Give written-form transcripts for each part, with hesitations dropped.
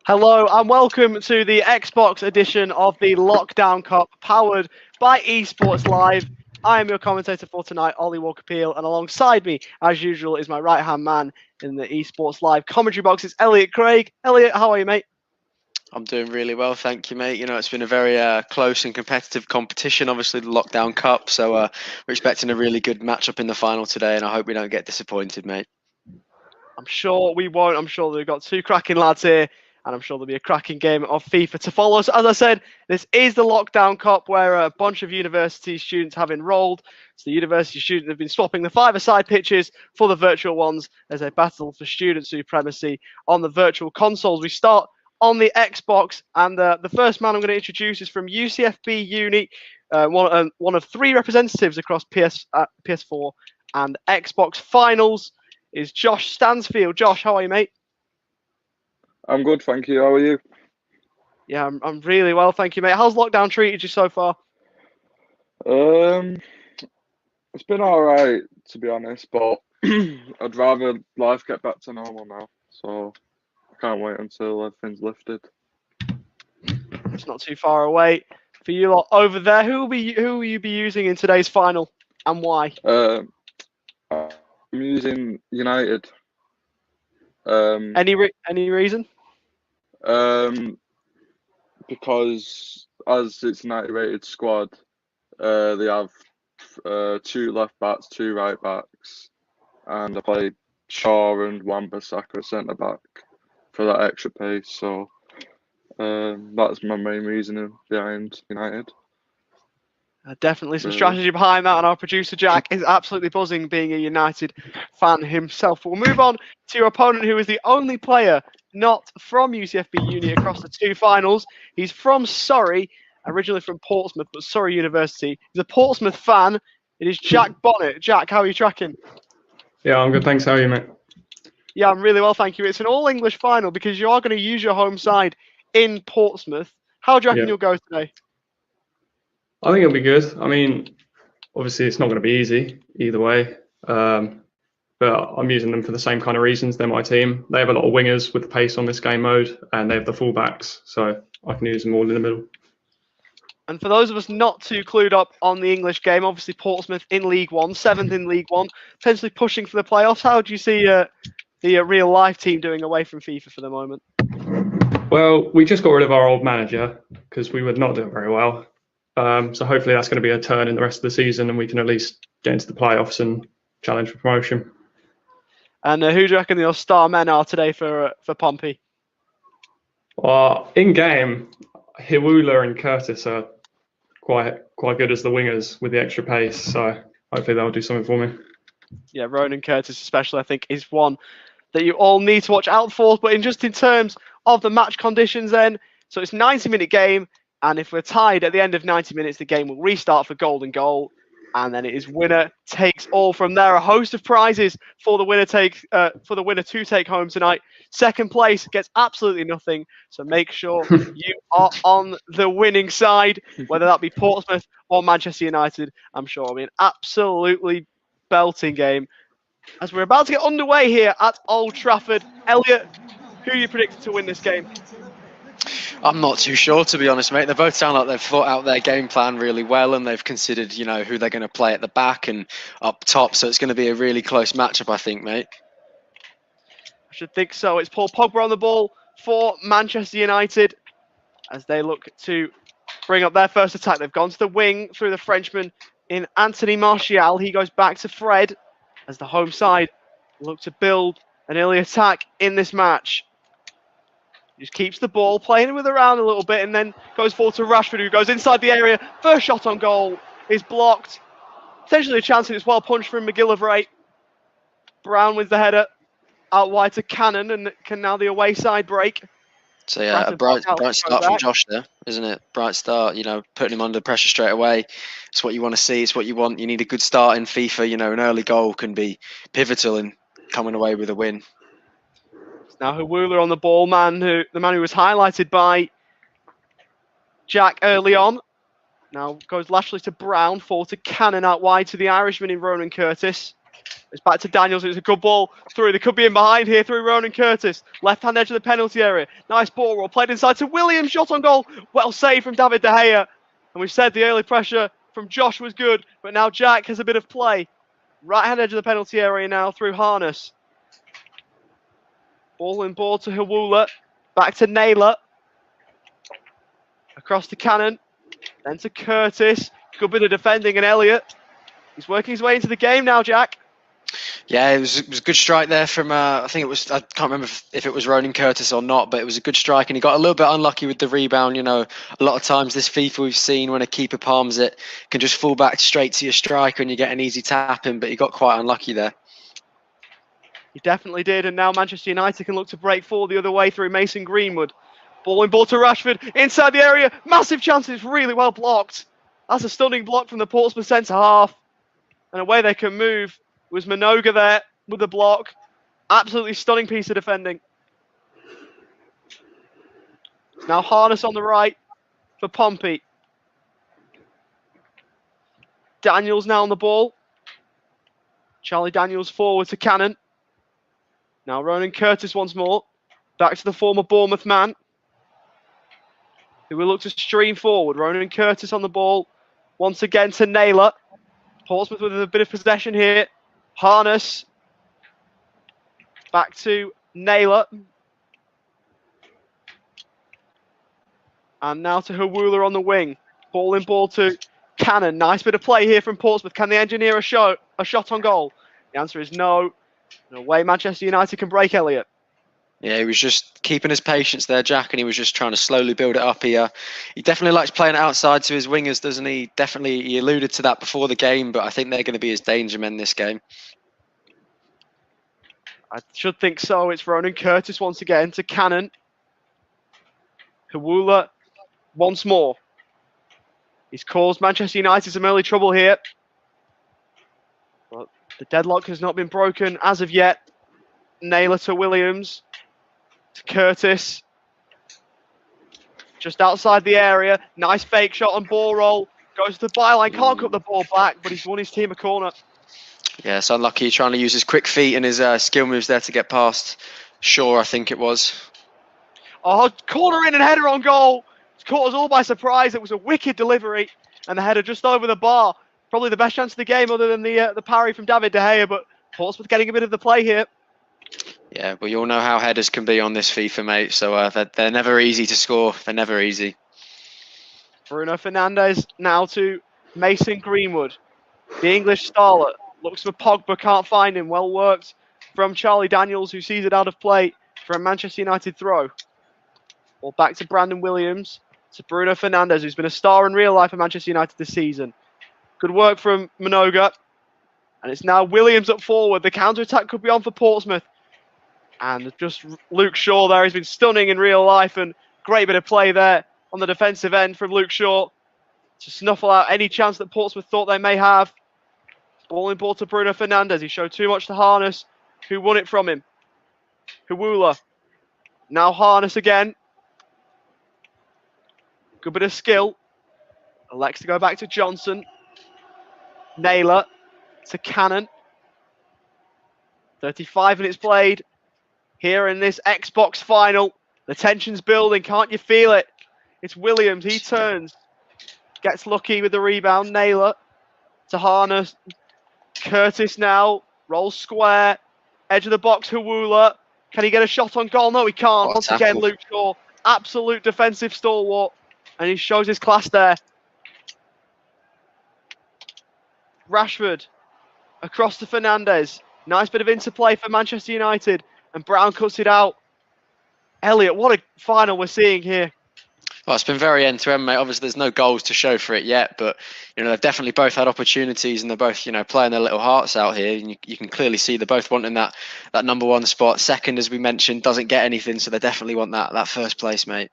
Hello and welcome to the Xbox edition of the Lockdown Cup, powered by Esports Live. I am your commentator for tonight, Ollie Walker-Peel, and alongside me, as usual, is my right-hand man in the Esports Live commentary box. It's Elliot Craig. Elliot, how are you, mate? I'm doing really well, thank you, mate. You know, it's been a very close and competitive competition, obviously the Lockdown Cup, so we're expecting a really good matchup in the final today, and I hope we don't get disappointed, mate. I'm sure we won't. I'm sure we've got two cracking lads here, and I'm sure there'll be a cracking game of FIFA to follow. So, as I said, this is the Lockdown Cup, where a bunch of university students have enrolled. So the university students have been swapping the five-a-side pitches for the virtual ones as they battle for student supremacy on the virtual consoles. We start on the Xbox, and the first man I'm going to introduce is from UCFB Uni, one of three representatives across PS4 and Xbox finals. Is Josh Stansfield. Josh, how are you, mate? I'm good, thank you. How are you? Yeah, I'm really well, thank you, mate. How's lockdown treated you so far? It's been all right, to be honest, but I'd rather life get back to normal now. So I can't wait until everything's lifted. It's not too far away. For you lot over there, who will you be using in today's final, and why? I'm using United. Any reason? Because as it's a 90 rated squad, they have two left backs, two right backs, and I play Shaw and Wan-Bissaka at centre back for that extra pace. So that's my main reasoning behind United. Definitely some strategy behind that, and our producer Jack is absolutely buzzing being a United fan himself. We'll move on to your opponent, who is the only player not from UCFB Uni across the two finals. He's from Surrey, originally from Portsmouth, but Surrey University. He's a Portsmouth fan. It is JkBonnett. Jack, how are you tracking? Yeah, I'm good, thanks. How are you, mate? Yeah, I'm really well, thank you. It's an all-English final because you are going to use your home side in Portsmouth. How do you reckon you'll go today? I think it'll be good. I mean, obviously it's not going to be easy either way, but I'm using them for the same kind of reasons. They're my team. They have a lot of wingers with the pace on this game mode, and they have the fullbacks, so I can use them all in the middle. And for those of us not too clued up on the English game, obviously Portsmouth in League One, 7th in League One, potentially pushing for the playoffs. How do you see the real life team doing away from FIFA for the moment? Well, we just got rid of our old manager because we were not doing very well. So hopefully that's going to be a turn in the rest of the season, and we can at least get into the playoffs and challenge for promotion. And who do you reckon your star men are today for Pompey? In game, Hiwula and Curtis are quite good as the wingers with the extra pace, so hopefully they'll do something for me. Yeah, Ronan Curtis especially, I think, is one that you all need to watch out for. But in terms of the match conditions then, so it's a 90-minute game, and if we're tied at the end of 90 minutes, the game will restart for golden goal, and then it is winner takes all from there. A host of prizes for the winner to take home tonight. Second place gets absolutely nothing, so make sure you are on the winning side, whether that be Portsmouth or Manchester United. I'm sure it'll be an absolutely belting game. As we're about to get underway here at Old Trafford, Elliot, who are you predicting to win this game? I'm not too sure, to be honest, mate. They both sound like they've thought out their game plan really well, and they've considered, you know, who they're going to play at the back and up top. So it's going to be a really close matchup, I think, mate. I should think so. It's Paul Pogba on the ball for Manchester United as they look to bring up their first attack. They've gone to the wing through the Frenchman in Anthony Martial. He goes back to Fred as the home side look to build an early attack in this match. Just keeps the ball, playing with around a little bit, and then goes forward to Rashford, who goes inside the area. First shot on goal is blocked. Potentially a chance, and it's well punched from McGillivray. Brown with the header out wide to Cannon, and can now the away side break. So yeah, a bright start from Josh there, isn't it? Bright start, you know, putting him under pressure straight away. It's what you want to see. It's what you want. You need a good start in FIFA. You know, an early goal can be pivotal in coming away with a win. Now Hiwula on the ball, the man who was highlighted by Jack early on. Now goes laterally to Brown, forward to Cannon out wide to the Irishman in Ronan Curtis. It's back to Daniels. It's a good ball through. They could be in behind here through Ronan Curtis. Left-hand edge of the penalty area. Nice ball roll. Played inside to Williams. Shot on goal. Well saved from David De Gea. And we've said the early pressure from Josh was good. But now Jack has a bit of play. Right-hand edge of the penalty area now through Harness. Ball in ball to Hawula. Back to Naylor. Across to Cannon. Then to Curtis. Good bit of defending and Elliott. He's working his way into the game now, Jack. Yeah, it was a good strike there from, I think it was, I can't remember if it was Ronan Curtis or not, but it was a good strike and he got a little bit unlucky with the rebound. You know, a lot of times this FIFA we've seen when a keeper palms it, can just fall back straight to your striker and you get an easy tap in, but he got quite unlucky there. He definitely did, and now Manchester United can look to break forward the other way through Mason Greenwood. Ball in ball to Rashford, inside the area, massive chance, it's really well blocked. That's a stunning block from the Portsmouth centre half. And away they can move. It was Minoga there with the block. Absolutely stunning piece of defending. It's now Harness on the right for Pompey. Daniels now on the ball. Charlie Daniels forward to Cannon. Now Ronan Curtis once more. Back to the former Bournemouth man, who will look to stream forward. Ronan Curtis on the ball. Once again to Naylor. Portsmouth with a bit of possession here. Harness. Back to Naylor. And now to Hawula on the wing. Ball in ball to Cannon. Nice bit of play here from Portsmouth. Can they engineer a shot on goal? The answer is no. No way Manchester United can break Elliott. Yeah, he was just keeping his patience there, Jack, and he was just trying to slowly build it up. He definitely likes playing it outside to his wingers, doesn't he? Definitely, he alluded to that before the game, but I think they're going to be his danger men this game. I should think so. It's Ronan Curtis once again to Cannon. Hawula once more. He's caused Manchester United some early trouble here. But the deadlock has not been broken as of yet. Naylor to Williams. To Curtis. Just outside the area. Nice fake shot on ball roll. Goes to the byline. Can't cut the ball back, but he's won his team a corner. Yeah, it's unlucky trying to use his quick feet and his skill moves there to get past Shaw, I think it was. Oh, corner in and header on goal. It's caught us all by surprise. It was a wicked delivery. And the header just over the bar. Probably the best chance of the game other than the parry from David De Gea. But Portsmouth getting a bit of the play here. Yeah, well, you all know how headers can be on this FIFA, mate. So they're never easy to score. They're never easy. Bruno Fernandes now to Mason Greenwood. The English starlet looks for Pogba, can't find him. Well worked from Charlie Daniels, who sees it out of play for a Manchester United throw. Ball back to Brandon Williams, to Bruno Fernandes, who's been a star in real life for Manchester United this season. Good work from Minoga. And it's now Williams up forward. The counter-attack could be on for Portsmouth. And just Luke Shaw there. He's been stunning in real life, and great bit of play there on the defensive end from Luke Shaw to snuffle out any chance that Portsmouth thought they may have. Ball in ball to Bruno Fernandes. He showed too much to Harness, who won it from him. Hawula. Now Harness again. Good bit of skill. Elects to go back to Johnson. Naylor to Cannon. 35 minutes played here in this Xbox final. The tension's building. Can't you feel it? It's Williams. He turns. Gets lucky with the rebound. Naylor to Harness. Curtis now. Rolls square. Edge of the box. Hawula. Can he get a shot on goal? No, he can't. Once again, Luke Shaw. Absolute defensive stalwart. And he shows his class there. Rashford. Across to Fernandes. Nice bit of interplay for Manchester United. And Brown cuts it out. Elliott, what a final we're seeing here. Well, it's been very end-to-end, mate. Obviously, there's no goals to show for it yet, but they've definitely both had opportunities, and they're both playing their little hearts out here. And you can clearly see they're both wanting that number one spot. Second, as we mentioned, doesn't get anything, so they definitely want that first place, mate.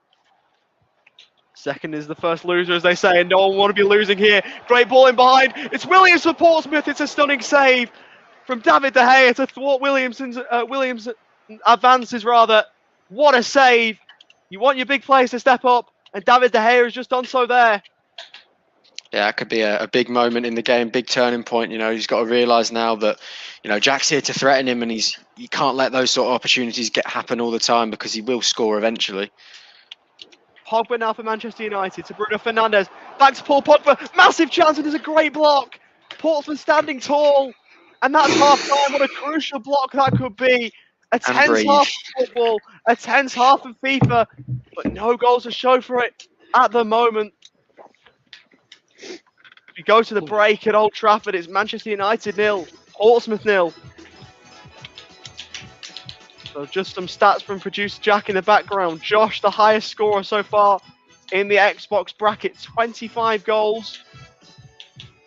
Second is the first loser, as they say, and no one want to be losing here. Great ball in behind. It's Williams for Portsmouth. It's a stunning save from David De Gea to thwart Williams' advances, rather. What a save. You want your big players to step up, and David De Gea has just done so there. Yeah, it could be a big moment in the game, big turning point. You know, he's got to realise now that, you know, Jack's here to threaten him, and you can't let those sort of opportunities happen all the time, because he will score eventually. Pogba now for Manchester United to Bruno Fernandes. Back to Paul Pogba. Massive chance, and there's a great block. Portsmouth standing tall. And that's half time. What a crucial block that could be. A tense half of football, a tense half of FIFA, but no goals to show for it at the moment. We go to the break at Old Trafford. It's Manchester United 0, Portsmouth 0. So just some stats from producer Jack in the background. Josh, the highest scorer so far in the Xbox bracket, 25 goals.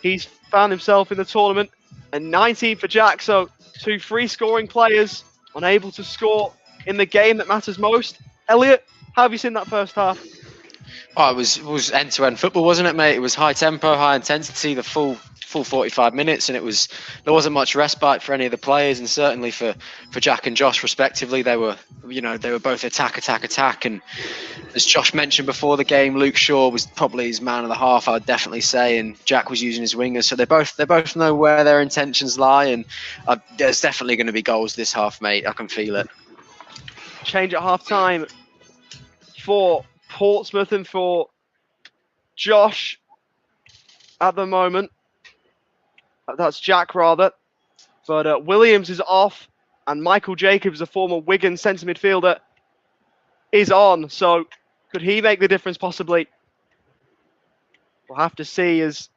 He's found himself in the tournament, and 19 for Jack. So 2 free scoring players unable to score in the game that matters most. Elliot, how have you seen that first half? Oh, it was end-to-end football, wasn't it, mate? It was high tempo, high intensity, the full 45 minutes, and there wasn't much respite for any of the players, and certainly for Jack and Josh respectively. They were both attack, and as Josh mentioned before the game, Luke Shaw was probably his man of the half, I'd definitely say, and Jack was using his wingers, so they both know where their intentions lie, and there's definitely going to be goals this half, mate. I can feel it. Change at half time for Portsmouth and for Josh at the moment. That's Jack, rather. But Williams is off, and Michael Jacobs, a former Wigan centre midfielder, is on. So could he make the difference possibly? We'll have to see as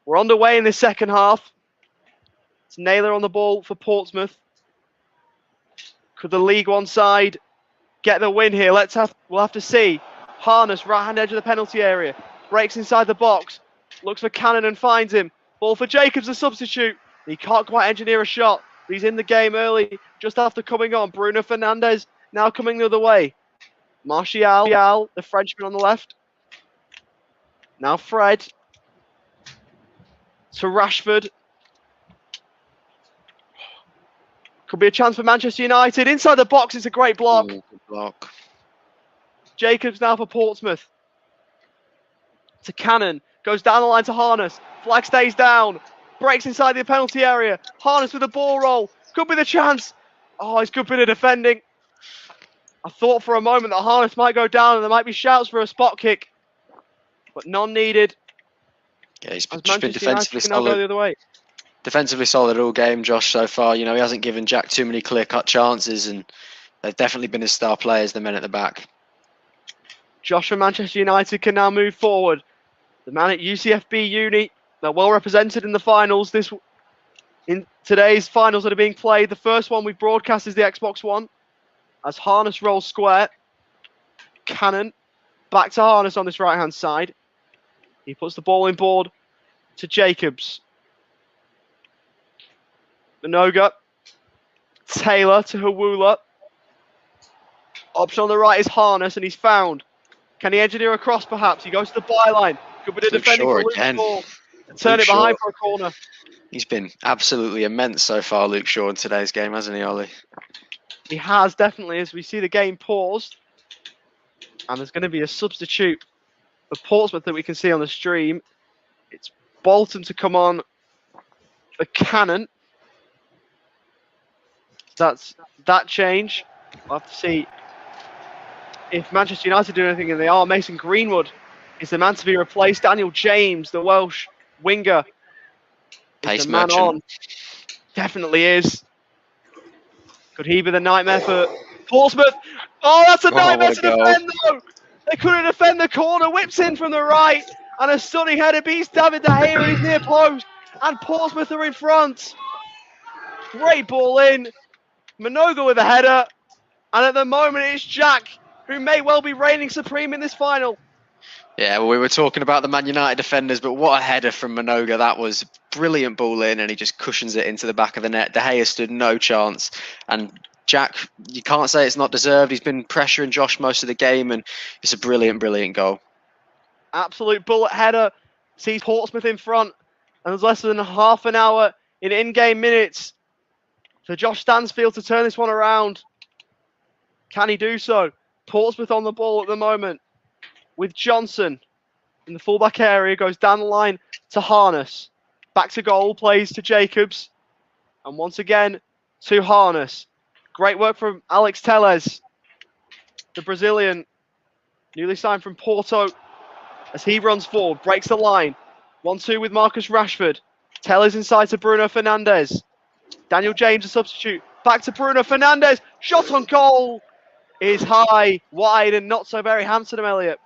we're underway in the second half. It's Naylor on the ball for Portsmouth. Could the League One side get the win here? We'll have to see. Harness, right-hand edge of the penalty area. Breaks inside the box. Looks for Cannon and finds him. Ball for Jacobs, a substitute. He can't quite engineer a shot. But he's in the game early, just after coming on. Bruno Fernandes now coming the other way. Martial, the Frenchman on the left. Now Fred. To Rashford. Could be a chance for Manchester United. Inside the box, it's a great block. Ooh, good block. Jacobs now for Portsmouth. To Cannon. Goes down the line to Harness. Flag stays down. Breaks inside the penalty area. Harness with a ball roll. Could be the chance. Oh, it's good bit of defending. I thought for a moment that Harness might go down and there might be shouts for a spot kick. But none needed. Yeah, he's just been defensively solid. The other way. Defensively solid all game, Josh, so far. You know, he hasn't given Jack too many clear-cut chances, and they've definitely been his star players, the men at the back. Josh from Manchester United can now move forward. The man at UCFB Uni, they're well represented in the finals. In today's finals that are being played, the first one we broadcast is the Xbox One. As Harness rolls square. Cannon back to Harness on this right-hand side. He puts the ball in board to Jacobs. Minoga. Taylor to Hawula. Option on the right is Harness, and he's found. Can he engineer a cross, perhaps? He goes to the byline. Good bit of defending for Luke Shaw. Turn it behind for a corner. He's been absolutely immense so far, Luke Shaw, in today's game, hasn't he, Ollie? He has, definitely, as we see the game paused. And there's going to be a substitute for Portsmouth that we can see on the stream. It's Bolton to come on for Cannon. That's that change. We'll have to see if Manchester United do anything, and they are. Mason Greenwood is the man to be replaced. Daniel James, the Welsh winger, is the man on. Definitely is. Could he be the nightmare for Portsmouth? Oh, that's a nightmare to defend, though. They couldn't defend the corner. Whips in from the right. And a stunning header beats David De Gea in his near post. And Portsmouth are in front. Great ball in. Minoga with a header. And at the moment, it's Jack, who may well be reigning supreme in this final. Yeah, well, we were talking about the Man United defenders, but what a header from Minoga. That was brilliant ball in, and he just cushions it into the back of the net. De Gea stood no chance. And Jack, you can't say it's not deserved. He's been pressuring Josh most of the game, and it's a brilliant, brilliant goal. Absolute bullet header. Sees Portsmouth in front. And there's less than half an hour in-game minutes for Josh Stansfield to turn this one around. Can he do so? Portsmouth on the ball at the moment with Johnson. in the fullback area, goes down the line to Harness. Back to goal, plays to Jacobs. And once again, to Harness. Great work from Alex Telles, the Brazilian, newly signed from Porto, as he runs forward, breaks the line. 1-2 with Marcus Rashford. Telles inside to Bruno Fernandes. Daniel James, a substitute. Back to Bruno Fernandes. Shot on goal is high, wide, and not so very handsome, Elliot.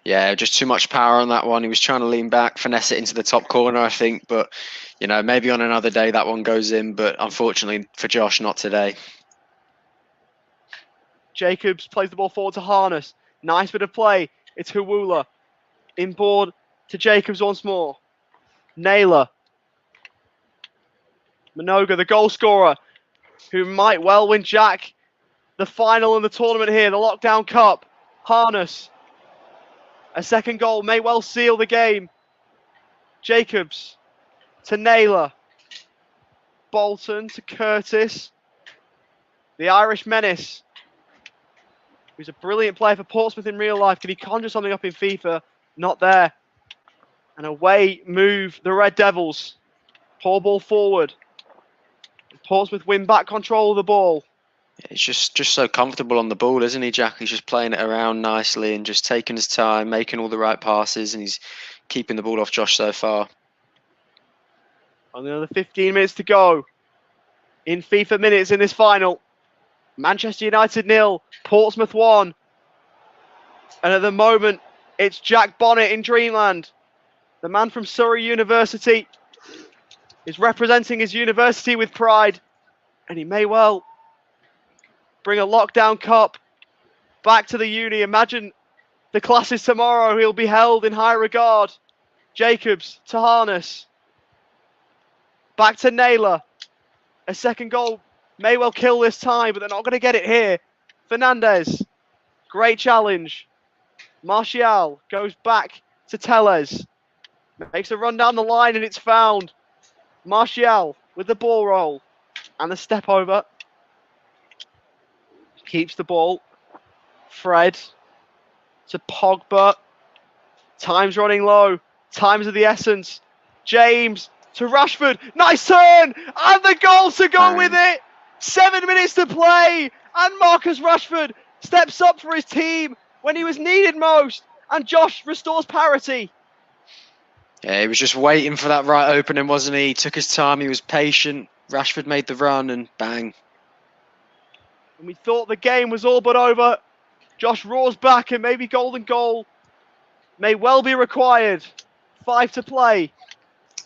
Yeah, just too much power on that one. He was trying to lean back, finesse it into the top corner, I think. But, you know, maybe on another day that one goes in. But unfortunately for Josh, not today. Jacobs plays the ball forward to Harness. Nice bit of play. It's Huwula. Inboard to Jacobs once more. Naylor. Minoga, the goal scorer, who might well win Jack the final in the tournament here, the Lockdown Cup. Harness. A second goal may well seal the game. Jacobs to Naylor. Bolton to Curtis. The Irish menace, who's a brilliant player for Portsmouth in real life. Can he conjure something up in FIFA? Not there. And away move the Red Devils. Poor ball forward. Portsmouth win back control of the ball. He's just so comfortable on the ball, isn't he, Jack? He's just playing it around nicely and just taking his time, making all the right passes, and he's keeping the ball off Josh so far. Only another 15 minutes to go in FIFA minutes in this final. Manchester United 0, Portsmouth 1. And at the moment, it's JkBonnett in Dreamland. The man from Surrey University is representing his university with pride. And he may well bring a Lockdown Cup back to the uni. Imagine the classes tomorrow. He'll be held in high regard. Jacobs to Harness. Back to Naylor. A second goal may well kill this time, but they're not going to get it here. Fernandes. Great challenge. Martial goes back to Telles. Makes a run down the line and it's found. Martial with the ball roll and the step over. Keeps the ball. Fred to Pogba. Time's running low. Time's of the essence. James to Rashford. Nice turn! And the goal to go with it! 7 minutes to play! And Marcus Rashford steps up for his team when he was needed most. And Josh restores parity. Yeah, he was just waiting for that right opening, wasn't he? He took his time, he was patient. Rashford made the run and bang. And we thought the game was all but over. Josh roars back and maybe golden goal may well be required. 5 to play.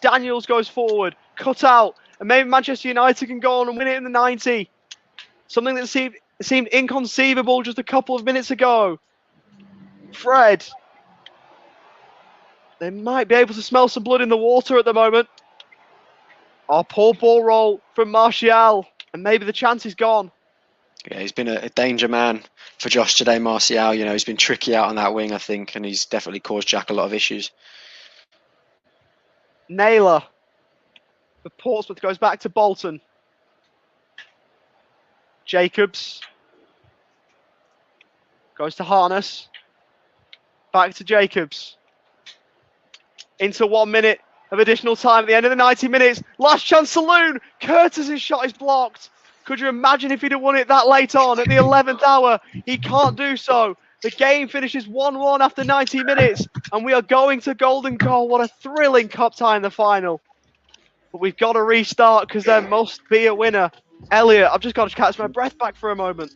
Daniels goes forward, cut out, and maybe Manchester United can go on and win it in the 90. Something that seemed inconceivable just a couple of minutes ago. Fred. They might be able to smell some blood in the water at the moment. Oh, poor ball roll from Martial, and maybe the chance is gone. Yeah, he's been a danger man for Josh today, Martial. You know, he's been tricky out on that wing, I think, and he's definitely caused Jack a lot of issues. Naylor for Portsmouth goes back to Bolton. Jacobs goes to Harness. Back to Jacobs. Into 1 minute of additional time at the end of the 90 minutes. Last chance saloon. Curtis's shot is blocked. Could you imagine if he'd have won it that late on at the 11th hour? He can't do so. The game finishes 1-1 after 90 minutes, and we are going to golden goal. What a thrilling cup tie in the final. But we've got to restart because there must be a winner. Elliot, I've just got to catch my breath back for a moment.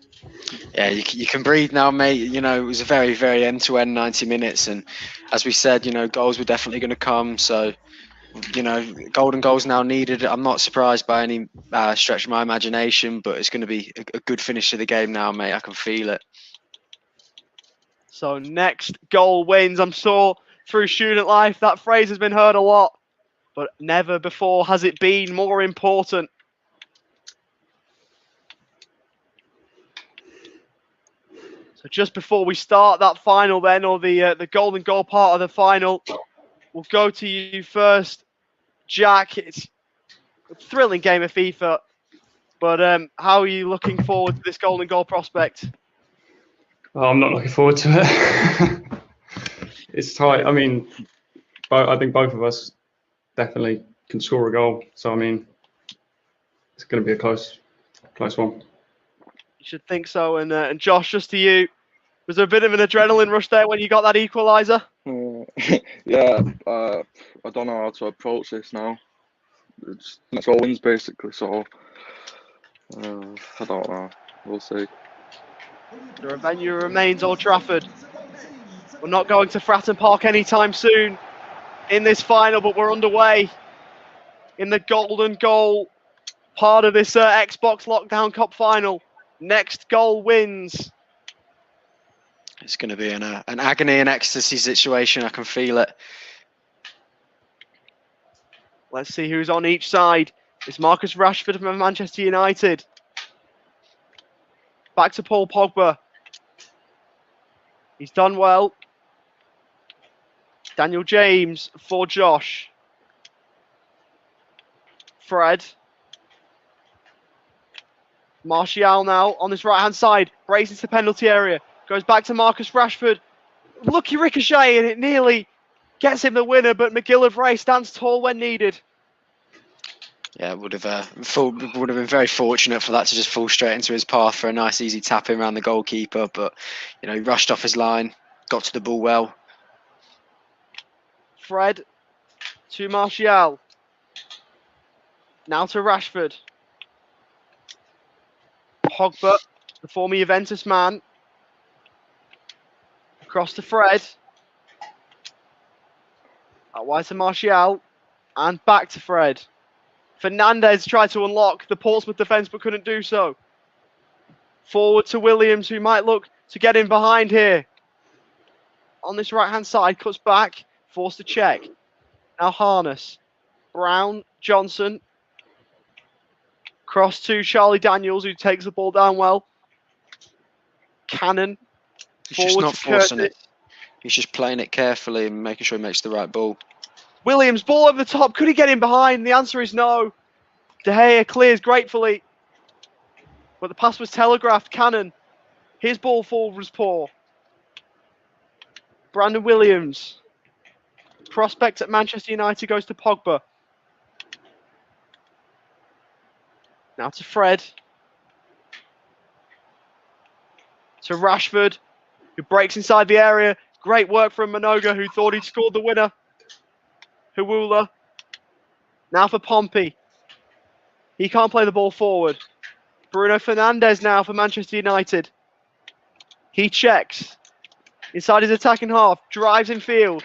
Yeah, you can breathe now, mate. You know, it was a very, very end-to-end 90 minutes. And as we said, you know, goals were definitely going to come. So, you know, golden goals now needed. I'm not surprised by any stretch of my imagination, but it's going to be a good finish to the game now, mate. I can feel it. So next goal wins. I'm sure through student life that phrase has been heard a lot, but never before has it been more important. So just before we start that final then, or the golden goal part of the final, we'll go to you first, Jack. It's a thrilling game of FIFA, but how are you looking forward to this golden goal prospect? Oh, I'm not looking forward to it. it's tight. I mean, I think both of us definitely can score a goal. So I mean, it's going to be a close one. You should think so. And Josh, just to you, was there a bit of an adrenaline rush there when you got that equaliser? Yeah, I don't know how to approach this now. It's all wins basically, so I don't know. We'll see. The venue remains Old Trafford. We're not going to Fratton Park anytime soon in this final, but we're underway in the golden goal part of this Xbox Lockdown Cup final. Next goal wins. It's going to be an agony and ecstasy situation. I can feel it. Let's see who's on each side. It's Marcus Rashford from Manchester United. Back to Paul Pogba. He's done well. Daniel James for Josh. Fred. Martial now on this right-hand side. Races the penalty area. Goes back to Marcus Rashford. Lucky ricochet, and it nearly gets him the winner, but McGillivray stands tall when needed. Yeah, would have been very fortunate for that to just fall straight into his path for a nice easy tap in around the goalkeeper, but you know, he rushed off his line, got to the ball well. Fred to Martial. Now to Rashford. Pogba, the former Juventus man. Across to Fred. Out wide to Martial. And back to Fred. Fernandez tried to unlock the Portsmouth defence but couldn't do so. Forward to Williams, who might look to get in behind here. On this right-hand side, cuts back, forced to check. Now Harness. Brown, Johnson. Cross to Charlie Daniels, who takes the ball down well. Cannon. He's just not forcing it. He's just playing it carefully and making sure he makes the right ball. Williams, ball over the top. Could he get in behind? The answer is no. De Gea clears gratefully. But the pass was telegraphed. Cannon. His ball forward was poor. Brandon Williams. Prospect at Manchester United goes to Pogba. Now to Fred. To Rashford, who breaks inside the area. Great work from Minoga, who thought he'd scored the winner. Huwula. Now for Pompey. He can't play the ball forward. Bruno Fernandes now for Manchester United. He checks. Inside his attacking half. Drives in field.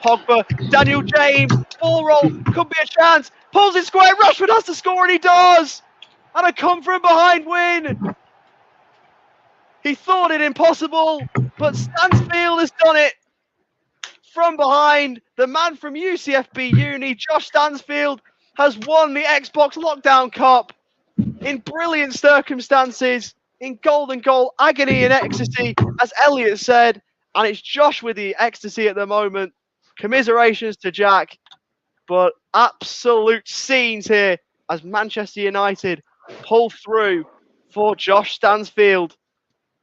Pogba. Daniel James. Ball roll. Could be a chance. Pulls it square. Rashford has to score, and he does. And a come from behind win. He thought it impossible, but Stansfield has done it. From behind, the man from UCFB Uni, Josh Stansfield, has won the Xbox Lockdown Cup in brilliant circumstances, in golden goal, agony and ecstasy, as Elliot said. And it's Josh with the ecstasy at the moment. Commiserations to Jack, but absolute scenes here as Manchester United pull through for Josh Stansfield.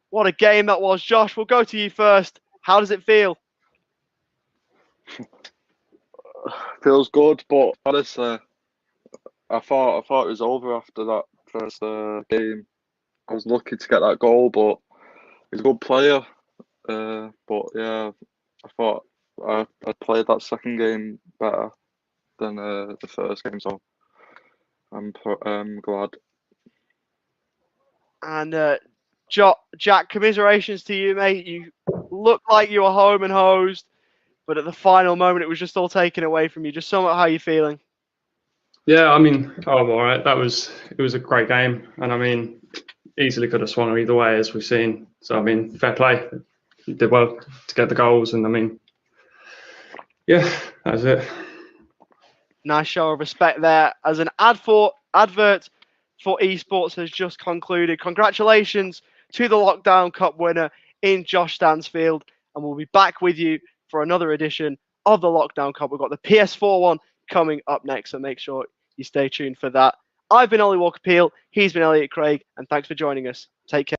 What a game that was. Josh, we'll go to you first. How does it feel? Feels good, but honestly, I thought it was over after that first game. I was lucky to get that goal, but he's a good player. But yeah, I thought I played that second game better than the first game, so I'm glad. And Jack, commiserations to you, mate. You look like you were home and hosed, but at the final moment, it was just all taken away from you. Just sum up how you're feeling. Yeah, I mean, I'm all right. It was a great game, and I mean, easily could have swung either way, as we've seen. So I mean, fair play. You did well to get the goals, and I mean, yeah, that's it. Nice show of respect there. As an advert for Esports has just concluded. Congratulations to the Lockdown Cup winner in Josh Stansfield, and we'll be back with you for another edition of the Lockdown Cup. We've got the PS4 one coming up next, so make sure you stay tuned for that. I've been Ollie Walker-Peel, he's been Elliot Craig, and thanks for joining us. Take care.